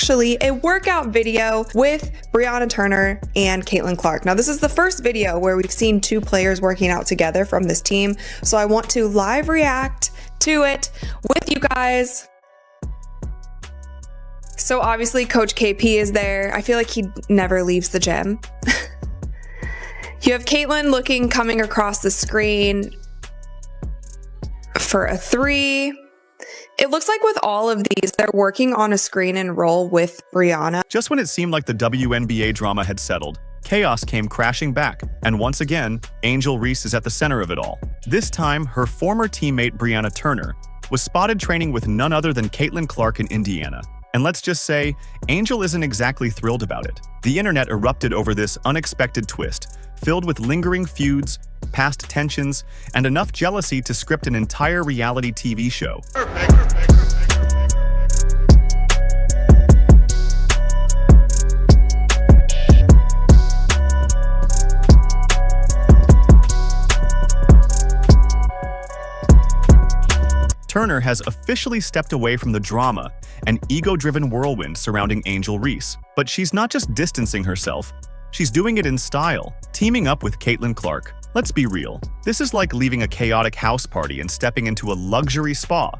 actually a workout video with Brianna Turner and Caitlin Clark. Now, this is the first video where we've seen two players working out together from this team, so I want to live react to it with you guys. So obviously Coach KP is there. I feel like he never leaves the gym. You have Caitlin coming across the screen for a three. It looks like with all of these, they're working on a screen and roll with Brianna. Just when it seemed like the WNBA drama had settled, chaos came crashing back, and once again, Angel Reese is at the center of it all. This time, her former teammate Brianna Turner was spotted training with none other than Caitlin Clark in Indiana. And let's just say, Angel isn't exactly thrilled about it. The internet erupted over this unexpected twist, filled with lingering feuds, past tensions, and enough jealousy to script an entire reality TV show. Turner has officially stepped away from the drama and ego-driven whirlwind surrounding Angel Reese. But she's not just distancing herself, she's doing it in style, teaming up with Caitlin Clark. Let's be real, this is like leaving a chaotic house party and stepping into a luxury spa.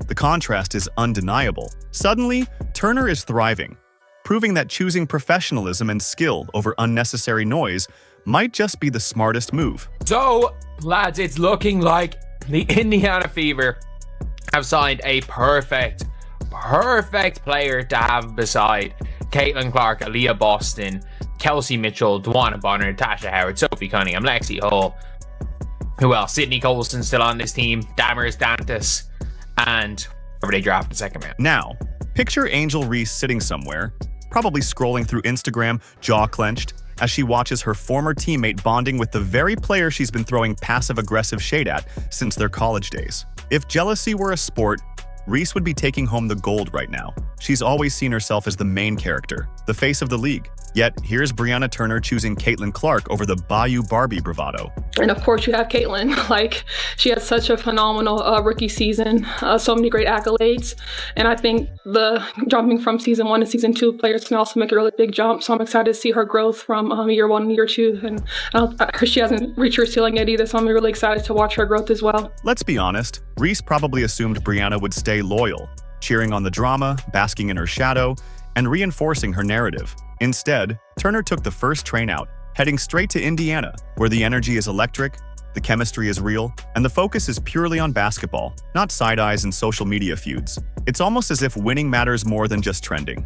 The contrast is undeniable. Suddenly, Turner is thriving, proving that choosing professionalism and skill over unnecessary noise might just be the smartest move. So, lads, it's looking like the Indiana Fever have signed a perfect player to have beside Caitlin Clark, Aaliyah Boston, Kelsey Mitchell, Dwana Bonner, Tasha Howard, Sophie Cunningham, Lexi Hull. Who else? Sydney Colston still on this team, Damaris Dantas, and whoever they draft in the second round. Now, picture Angel Reese sitting somewhere, probably scrolling through Instagram, jaw clenched, as she watches her former teammate bonding with the very player she's been throwing passive-aggressive shade at since their college days. If jealousy were a sport, Reese would be taking home the gold right now. She's always seen herself as the main character, the face of the league. Yet, here's Brianna Turner choosing Caitlin Clark over the Bayou Barbie bravado. And of course you have Caitlin. She had such a phenomenal rookie season, so many great accolades. And I think the jumping from season 1 to season 2 players can also make a really big jump. So I'm excited to see her growth from year 1 and year 2. And she hasn't reached her ceiling yet either, so I'm really excited to watch her growth as well. Let's be honest, Reese probably assumed Brianna would stay loyal, cheering on the drama, basking in her shadow, and reinforcing her narrative. Instead, Turner took the first train out, heading straight to Indiana, where the energy is electric, the chemistry is real, and the focus is purely on basketball, not side eyes and social media feuds. It's almost as if winning matters more than just trending.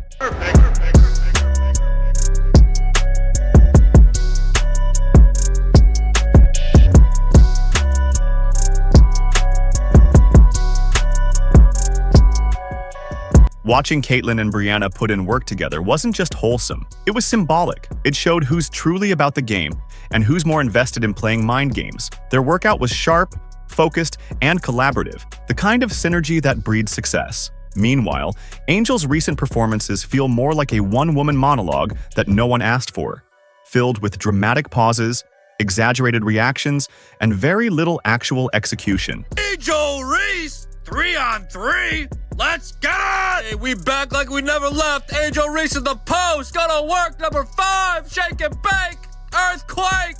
Watching Caitlin and Brianna put in work together wasn't just wholesome, it was symbolic. It showed who's truly about the game and who's more invested in playing mind games. Their workout was sharp, focused, and collaborative, the kind of synergy that breeds success. Meanwhile, Angel's recent performances feel more like a one-woman monologue that no one asked for, filled with dramatic pauses, exaggerated reactions, and very little actual execution. Angel Reese, 3-on-3. Let's get it! Hey, we back like we never left. Angel Reese in the post. Gonna work number 5. Shake and bake. Earthquake.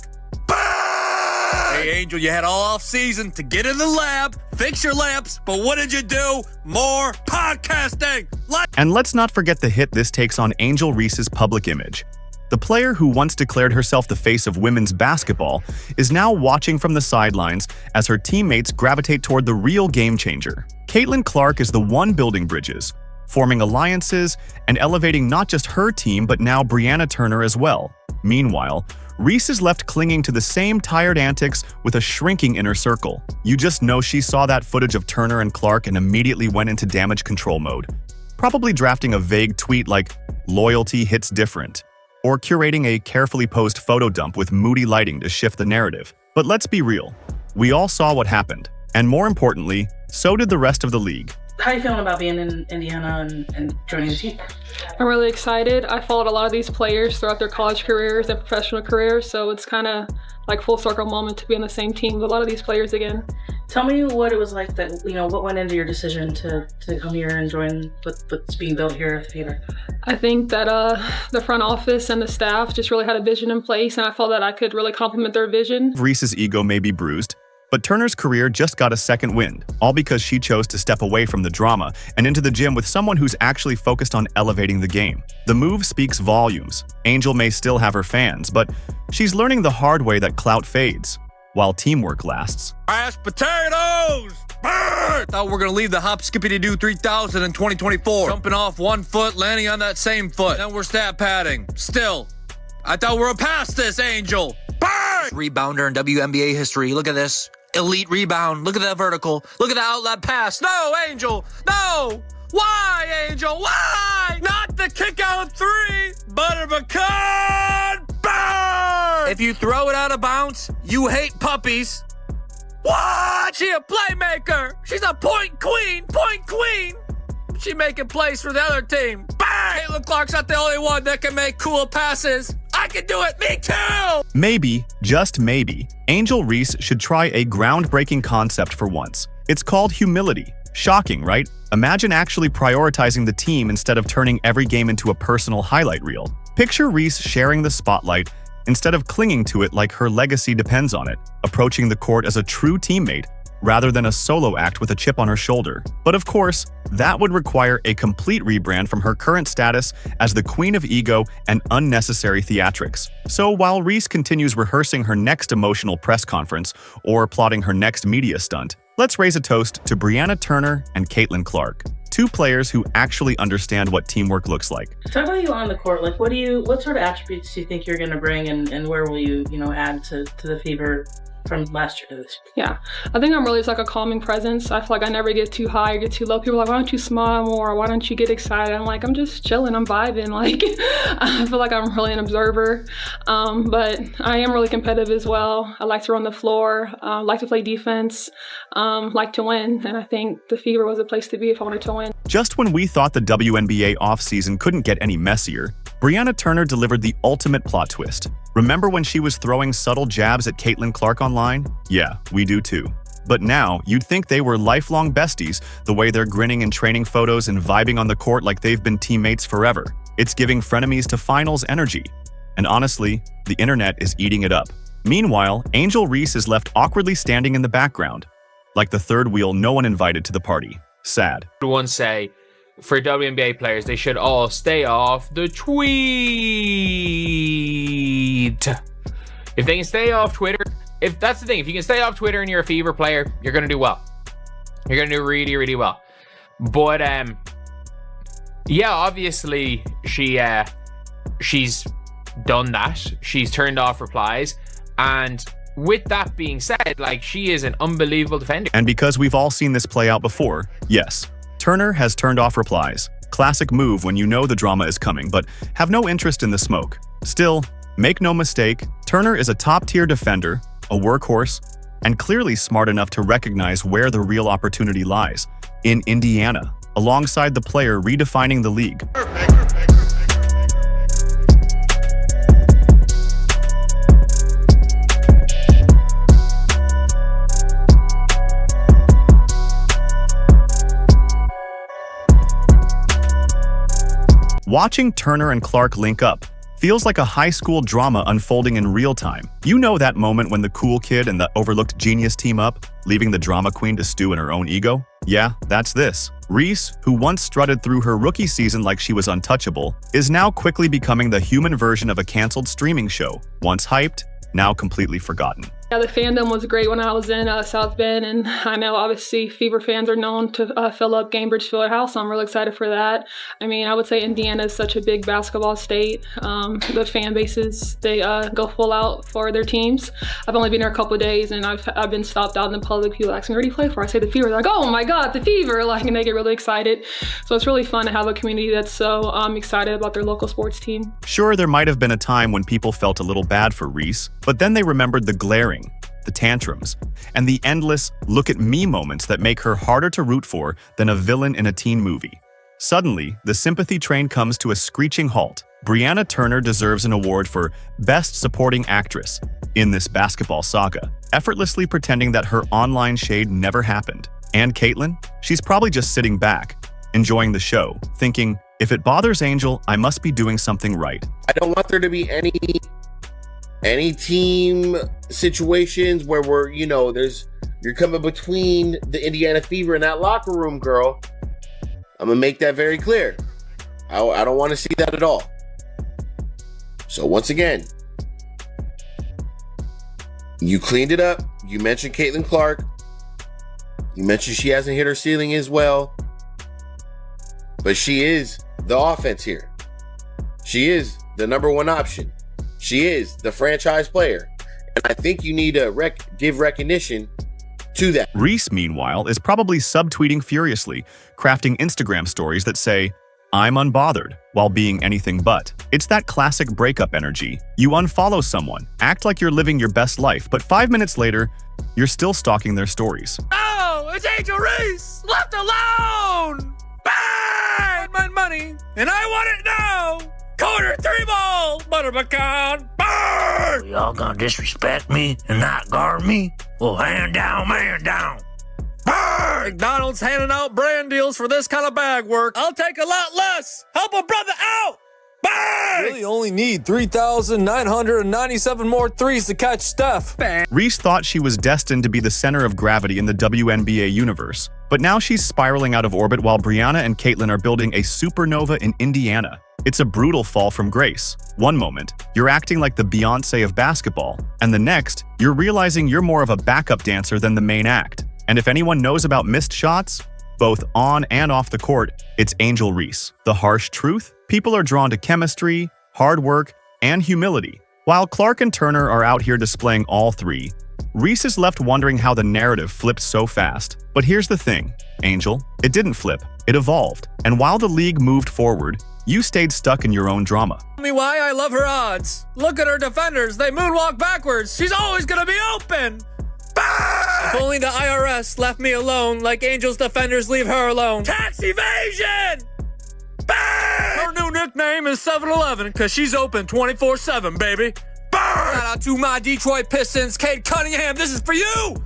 Bang! Hey, Angel, you had all off season to get in the lab, fix your lamps, but what did you do? More podcasting. And let's not forget the hit this takes on Angel Reese's public image. The player who once declared herself the face of women's basketball is now watching from the sidelines as her teammates gravitate toward the real game changer. Caitlin Clark is the one building bridges, forming alliances and elevating not just her team but now Brianna Turner as well. Meanwhile, Reese is left clinging to the same tired antics with a shrinking inner circle. You just know she saw that footage of Turner and Clark and immediately went into damage control mode, probably drafting a vague tweet like, "Loyalty hits different," or curating a carefully posed photo dump with moody lighting to shift the narrative. But let's be real, we all saw what happened, and more importantly, so did the rest of the league. How are you feeling about being in Indiana and joining the team? I'm really excited. I followed a lot of these players throughout their college careers, their professional careers, so it's kind of like full circle moment to be on the same team with a lot of these players again. Tell me what it was like that, what went into your decision to come here and join what's being built here at the Fever? I think that the front office and the staff just really had a vision in place, and I felt that I could really complement their vision. Reese's ego may be bruised, but Turner's career just got a second wind, all because she chose to step away from the drama and into the gym with someone who's actually focused on elevating the game. The move speaks volumes. Angel may still have her fans, but she's learning the hard way that clout fades, while teamwork lasts. Mashed potatoes! Brr! Thought we were gonna leave the hop skippity doo 3000 in 2024. Jumping off one foot, landing on that same foot. Then we're stat padding. Still, I thought we were past this, Angel. Brr! Rebounder in WNBA history. Look at this. Elite rebound. Look at that vertical. Look at the outlet pass. No, Angel. No. Why, Angel? Why? Not the kick out three. Butter pecan. Burn! If you throw it out of bounds, you hate puppies. What? She a playmaker. She's a point queen. Point queen. She making plays for the other team. Bang! Caitlin Clark's not the only one that can make cool passes. I can do it. Me too. Maybe, just maybe, Angel Reese should try a groundbreaking concept for once. It's called humility. Shocking, right? Imagine actually prioritizing the team instead of turning every game into a personal highlight reel. Picture Reese sharing the spotlight instead of clinging to it like her legacy depends on it, approaching the court as a true teammate rather than a solo act with a chip on her shoulder. But of course, that would require a complete rebrand from her current status as the queen of ego and unnecessary theatrics. So while Reese continues rehearsing her next emotional press conference or plotting her next media stunt, let's raise a toast to Brianna Turner and Caitlin Clark, two players who actually understand what teamwork looks like. Talk about you on the court. Like, what sort of attributes do you think you're going to bring, and where will you, add to the Fever from last year to this year? Yeah, I think I'm really just like a calming presence. I feel like I never get too high or get too low. People are like, why don't you smile more? Why don't you get excited? I'm like, I'm just chilling. I'm vibing. Like, I feel like I'm really an observer. But I am really competitive as well. I like to run the floor, like to play defense, like to win. And I think the Fever was a place to be if I wanted to win. Just when we thought the WNBA offseason couldn't get any messier, Brianna Turner delivered the ultimate plot twist. Remember when she was throwing subtle jabs at Caitlin Clark online? Yeah, we do too. But now, you'd think they were lifelong besties, the way they're grinning in training photos and vibing on the court like they've been teammates forever. It's giving frenemies to finals energy. And honestly, the internet is eating it up. Meanwhile, Angel Reese is left awkwardly standing in the background, like the third wheel no one invited to the party. Sad. One say, for WNBA players, they should all stay off the tweet. If they can stay off Twitter, if that's the thing, if you can stay off Twitter and you're a Fever player, you're going to do well. You're going to do really, really well. But, yeah, obviously, she's done that. She's turned off replies. And with that being said, like, she is an unbelievable defender. And because we've all seen this play out before, yes, Turner has turned off replies. Classic move when you know the drama is coming, but have no interest in the smoke. Still, make no mistake, Turner is a top-tier defender, a workhorse, and clearly smart enough to recognize where the real opportunity lies, in Indiana, alongside the player redefining the league. Watching Turner and Clark link up feels like a high school drama unfolding in real time. You know that moment when the cool kid and the overlooked genius team up, leaving the drama queen to stew in her own ego? Yeah, that's this. Reese, who once strutted through her rookie season like she was untouchable, is now quickly becoming the human version of a canceled streaming show. Once hyped, now completely forgotten. Yeah, the fandom was great when I was in South Bend, and I know obviously Fever fans are known to fill up Gainbridge Fieldhouse, so I'm really excited for that. I mean, I would say Indiana is such a big basketball state. The fan bases, they go full out for their teams. I've only been here a couple of days, and I've been stopped out in the public. People ask me, where do you play for? I say the Fever. They're like, oh my God, the Fever! Like, and they get really excited. So it's really fun to have a community that's so excited about their local sports team. Sure, there might have been a time when people felt a little bad for Reese, but then they remembered the glaring, the tantrums, and the endless look-at-me moments that make her harder to root for than a villain in a teen movie. Suddenly, the sympathy train comes to a screeching halt. Brianna Turner deserves an award for Best Supporting Actress in this basketball saga, effortlessly pretending that her online shade never happened. And Caitlin? She's probably just sitting back, enjoying the show, thinking, if it bothers Angel, I must be doing something right. I don't want there to be any team situations where you're coming between the Indiana Fever and that locker room, girl. I'm gonna make that very clear. I don't want to see that at all. So once again, you cleaned it up. You mentioned Caitlin Clark. You mentioned she hasn't hit her ceiling as well. But she is the offense here. She is the number one option. She is the franchise player. And I think you need to give recognition to that. Reese, meanwhile, is probably subtweeting furiously, crafting Instagram stories that say, I'm unbothered, while being anything but. It's that classic breakup energy. You unfollow someone, act like you're living your best life, but 5 minutes later, you're still stalking their stories. Oh, it's Angel Reese! Left alone! Bang! My money, and I want it now! Quarter 3 ball! Butter pecan! Burn! Y'all gonna disrespect me and not guard me? Well, hand down, man down. Burn! McDonald's handing out brand deals for this kind of bag work. I'll take a lot less. Help a brother out. Bang! Really only need 3,997 more threes to catch Steph. Bang. Reese thought she was destined to be the center of gravity in the WNBA universe, but now she's spiraling out of orbit while Brianna and Caitlin are building a supernova in Indiana. It's a brutal fall from grace. One moment, you're acting like the Beyoncé of basketball, and the next, you're realizing you're more of a backup dancer than the main act. And if anyone knows about missed shots, both on and off the court, it's Angel Reese. The harsh truth? People are drawn to chemistry, hard work, and humility. While Clark and Turner are out here displaying all three, Reese is left wondering how the narrative flipped so fast. But here's the thing, Angel, it didn't flip, it evolved. And while the league moved forward, you stayed stuck in your own drama. Tell me why I love her odds. Look at her defenders, they moonwalk backwards. She's always gonna be open. Bang! If only the IRS left me alone like Angel's defenders leave her alone. Tax evasion! Bang! Her new nickname is 7-Eleven because she's open 24/7, baby. Bang! Shout out to my Detroit Pistons, Cade Cunningham, this is for you!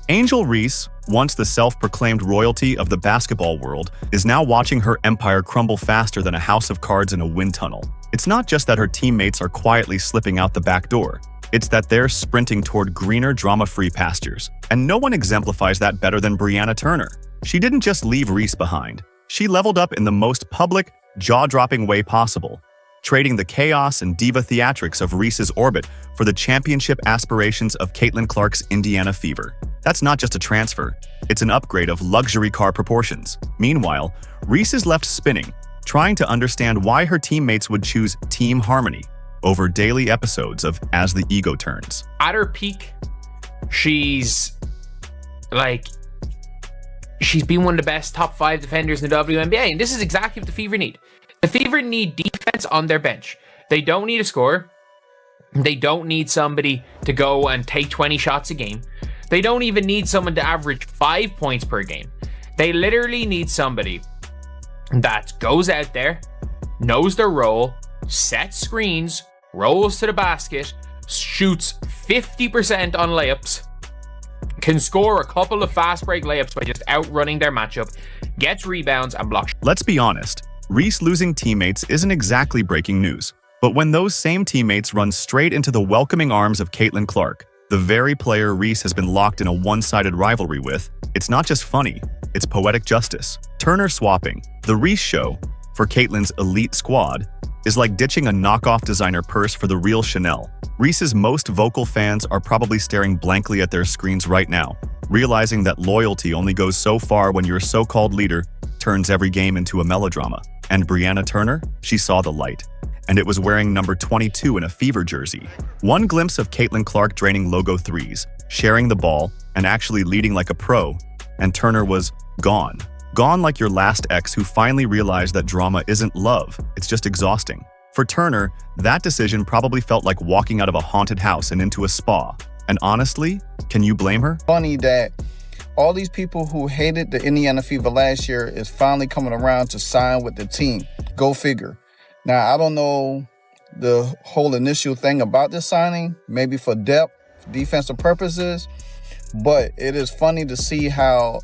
Angel Reese, once the self-proclaimed royalty of the basketball world, is now watching her empire crumble faster than a house of cards in a wind tunnel. It's not just that her teammates are quietly slipping out the back door. It's that they're sprinting toward greener, drama-free pastures. And no one exemplifies that better than Brianna Turner. She didn't just leave Reese behind. She leveled up in the most public, jaw-dropping way possible, trading the chaos and diva theatrics of Reese's orbit for the championship aspirations of Caitlin Clark's Indiana Fever. That's not just a transfer, it's an upgrade of luxury car proportions. Meanwhile, Reese is left spinning, trying to understand why her teammates would choose team harmony over daily episodes of As the Ego Turns. At her peak, she's been one of the best top 5 defenders in the WNBA, and this is exactly what the Fever need. The Fever need defense on their bench. They don't need a scorer. They don't need somebody to go and take 20 shots a game. They don't even need someone to average 5 points per game. They literally need somebody that goes out there, knows their role, sets screens, rolls to the basket, shoots 50% on layups, can score a couple of fast break layups by just outrunning their matchup, gets rebounds and blocks. Let's be honest, Reese losing teammates isn't exactly breaking news. But when those same teammates run straight into the welcoming arms of Caitlin Clark, the very player Reese has been locked in a one-sided rivalry with, it's not just funny, it's poetic justice. Turner swapping, the Reese show, for Caitlin's elite squad, is like ditching a knockoff designer purse for the real Chanel. Reese's most vocal fans are probably staring blankly at their screens right now, realizing that loyalty only goes so far when your so-called leader turns every game into a melodrama. And Brianna Turner, she saw the light. And it was wearing number 22 in a Fever jersey. One glimpse of Caitlin Clark draining logo threes, sharing the ball, and actually leading like a pro, and Turner was gone. Gone like your last ex who finally realized that drama isn't love, it's just exhausting. For Turner, that decision probably felt like walking out of a haunted house and into a spa. And honestly, can you blame her? Funny that all these people who hated the Indiana Fever last year is finally coming around to sign with the team. Go figure. Now, I don't know the whole initial thing about this signing, maybe for depth, defensive purposes, but it is funny to see how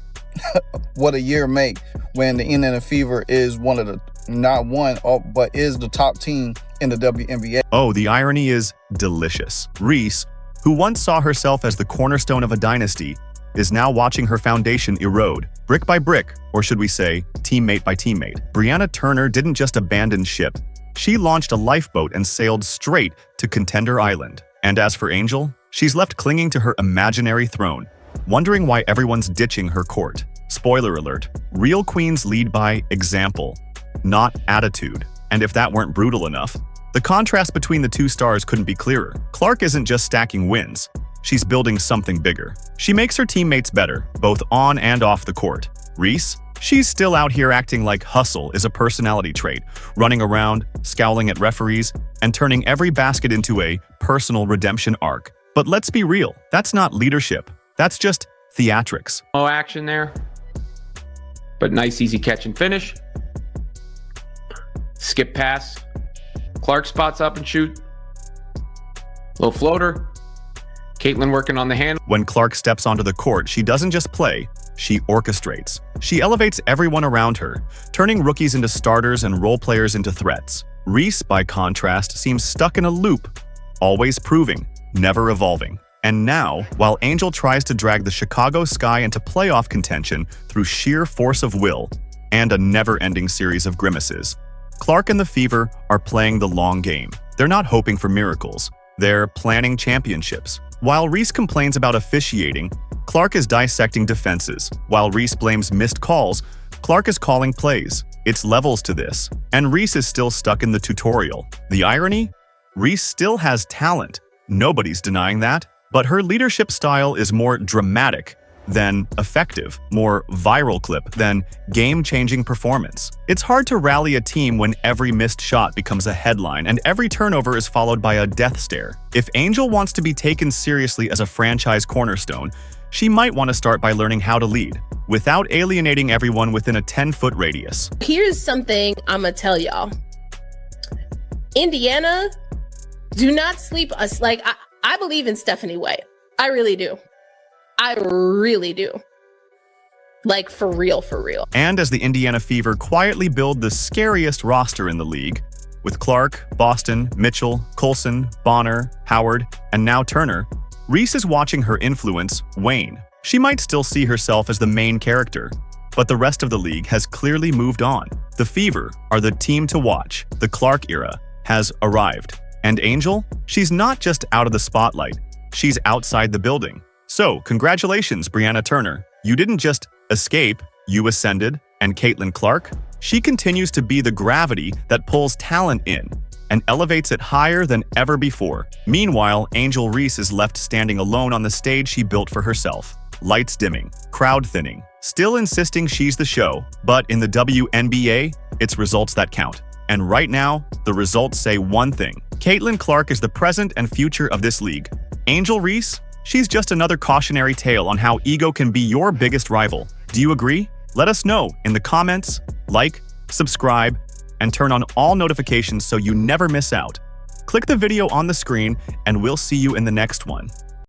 what a year make when the Indiana Fever is one of the, not one, but is the top team in the WNBA. Oh, the irony is delicious. Reese, who once saw herself as the cornerstone of a dynasty, is now watching her foundation erode, brick by brick, or should we say, teammate by teammate. Brianna Turner didn't just abandon ship. She launched a lifeboat and sailed straight to Contender Island. And as for Angel, she's left clinging to her imaginary throne, wondering why everyone's ditching her court. Spoiler alert, real queens lead by example, not attitude. And if that weren't brutal enough, the contrast between the two stars couldn't be clearer. Clark isn't just stacking wins, she's building something bigger. She makes her teammates better, both on and off the court. Reese? She's still out here acting like hustle is a personality trait, running around, scowling at referees, and turning every basket into a personal redemption arc. But let's be real, that's not leadership. That's just theatrics. No action there, but nice easy catch and finish. Skip pass. Clark spots up and shoot. Little floater. Caitlin working on the hand. When Clark steps onto the court, she doesn't just play, she orchestrates. She elevates everyone around her, turning rookies into starters and role players into threats. Reese, by contrast, seems stuck in a loop, always proving, never evolving. And now, while Angel tries to drag the Chicago Sky into playoff contention through sheer force of will and a never-ending series of grimaces, Clark and the Fever are playing the long game. They're not hoping for miracles. They're planning championships. While Reese complains about officiating, Clark is dissecting defenses. While Reese blames missed calls, Clark is calling plays. It's levels to this. And Reese is still stuck in the tutorial. The irony? Reese still has talent. Nobody's denying that. But her leadership style is more dramatic than effective, more viral clip than game-changing performance. It's hard to rally a team when every missed shot becomes a headline and every turnover is followed by a death stare. If Angel wants to be taken seriously as a franchise cornerstone, she might want to start by learning how to lead, without alienating everyone within a 10-foot radius. Here's something I'm gonna tell y'all. Indiana, do not sleep us. Like, I believe in Stephanie White. I really do. I really do. Like, for real, for real. And as the Indiana Fever quietly build the scariest roster in the league, with Clark, Boston, Mitchell, Coulson, Bonner, Howard, and now Turner, Reese is watching her influence wane. She might still see herself as the main character, but the rest of the league has clearly moved on. The Fever are the team to watch. The Clark era has arrived. And Angel? She's not just out of the spotlight, she's outside the building. So, congratulations, Brianna Turner. You didn't just escape, you ascended. And Caitlin Clark? She continues to be the gravity that pulls talent in and elevates it higher than ever before. Meanwhile, Angel Reese is left standing alone on the stage she built for herself. Lights dimming, crowd thinning, still insisting she's the show. But in the WNBA, it's results that count. And right now, the results say one thing. Caitlin Clark is the present and future of this league. Angel Reese? She's just another cautionary tale on how ego can be your biggest rival. Do you agree? Let us know in the comments, like, subscribe, and turn on all notifications so you never miss out. Click the video on the screen and we'll see you in the next one.